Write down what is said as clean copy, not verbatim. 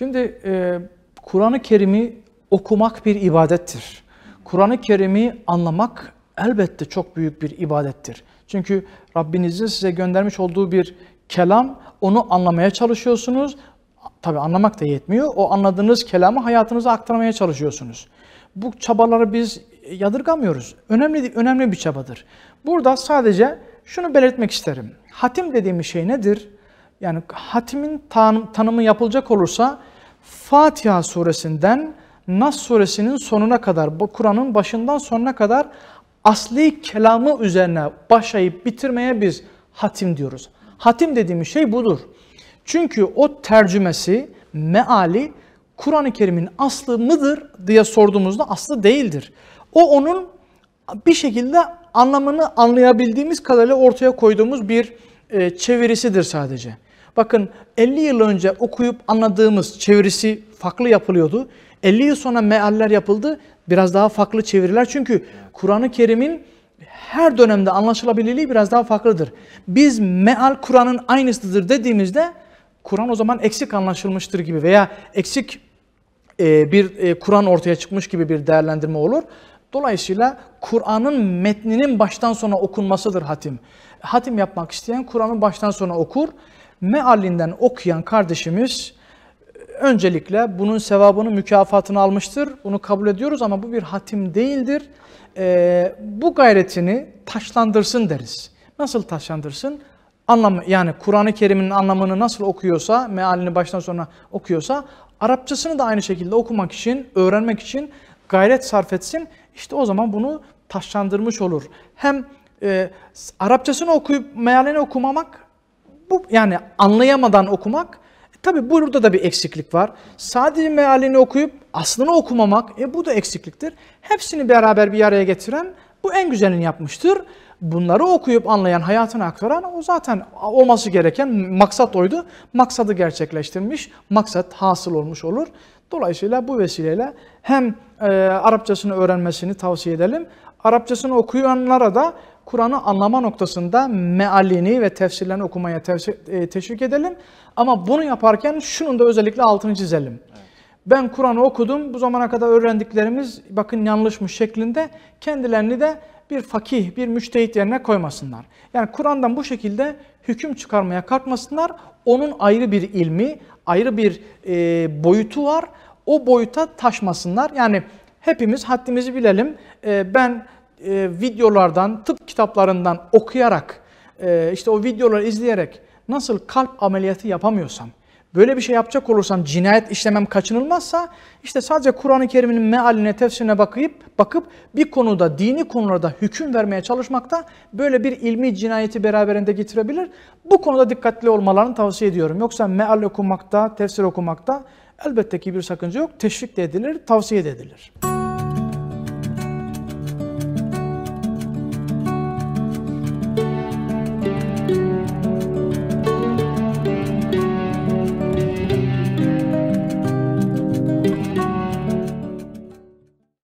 Şimdi Kur'an-ı Kerim'i okumak bir ibadettir. Kur'an-ı Kerim'i anlamak elbette çok büyük bir ibadettir. Çünkü Rabbinizin size göndermiş olduğu bir kelam, onu anlamaya çalışıyorsunuz. Tabii anlamak da yetmiyor. O anladığınız kelamı hayatınıza aktarmaya çalışıyorsunuz. Bu çabaları biz yadırgamıyoruz. Önemli bir çabadır. Burada sadece şunu belirtmek isterim. Hatim dediğimiz şey nedir? Yani hatimin tanımı yapılacak olursa Fatiha suresinden Nas suresinin sonuna kadar, bu Kur'an'ın başından sonuna kadar asli kelamı üzerine başlayıp bitirmeye biz hatim diyoruz. Hatim dediğimiz şey budur. Çünkü o tercümesi, meali Kur'an-ı Kerim'in aslı mıdır diye sorduğumuzda aslı değildir. O onun bir şekilde anlamını anlayabildiğimiz kadarıyla ortaya koyduğumuz bir çevirisidir sadece. Bakın 50 yıl önce okuyup anladığımız çevirisi farklı yapılıyordu. 50 yıl sonra mealler yapıldı. Biraz daha farklı çeviriler. Çünkü Kur'an-ı Kerim'in her dönemde anlaşılabilirliği biraz daha farklıdır. Biz meal Kur'an'ın aynısıdır dediğimizde Kur'an o zaman eksik anlaşılmıştır gibi veya eksik bir Kur'an ortaya çıkmış gibi bir değerlendirme olur. Dolayısıyla Kur'an'ın metninin baştan sona okunmasıdır hatim. Hatim yapmak isteyen Kur'an'ın baştan sona okur. Mealinden okuyan kardeşimiz öncelikle bunun sevabını, mükafatını almıştır. Bunu kabul ediyoruz ama bu bir hatim değildir. Bu gayretini taşlandırsın deriz. Nasıl taşlandırsın? Yani Kur'an-ı Kerim'in anlamını nasıl okuyorsa, mealini baştan sona okuyorsa, Arapçasını da aynı şekilde okumak için, öğrenmek için gayret sarf etsin. İşte o zaman bunu taşlandırmış olur. Hem Arapçasını okuyup mealini okumamak, bu yani anlayamadan okumak, tabi burada da bir eksiklik var. Sadece mealini okuyup aslını okumamak, bu da eksikliktir. Hepsini beraber bir araya getiren bu en güzelini yapmıştır. Bunları okuyup anlayan, hayatına aktaran o zaten olması gereken maksat oydu. Maksadı gerçekleştirmiş, maksat hasıl olmuş olur. Dolayısıyla bu vesileyle hem Arapçasını öğrenmesini tavsiye edelim. Arapçasını okuyanlara da Kur'an'ı anlama noktasında mealini ve tefsirlerini okumaya teşvik edelim. Ama bunu yaparken şunun da özellikle altını çizelim. Evet. Ben Kur'an'ı okudum, bu zamana kadar öğrendiklerimiz bakın yanlışmış şeklinde kendilerini de bir fakih, bir müçtehit yerine koymasınlar. Yani Kur'an'dan bu şekilde hüküm çıkarmaya kalkmasınlar. Onun ayrı bir ilmi, ayrı bir boyutu var. O boyuta taşmasınlar. Yani hepimiz haddimizi bilelim. Ben videolardan, tıp kitaplarından okuyarak, işte o videoları izleyerek nasıl kalp ameliyatı yapamıyorsam, böyle bir şey yapacak olursam cinayet işlemem kaçınılmazsa, işte sadece Kur'an-ı Kerim'in mealine, tefsirine bakıp bir konuda, dini konularda hüküm vermeye çalışmakta böyle bir ilmi cinayeti beraberinde getirebilir. Bu konuda dikkatli olmalarını tavsiye ediyorum. Yoksa meal okumakta, tefsir okumakta elbette ki bir sakınca yok. Teşvik de edilir, tavsiye de edilir.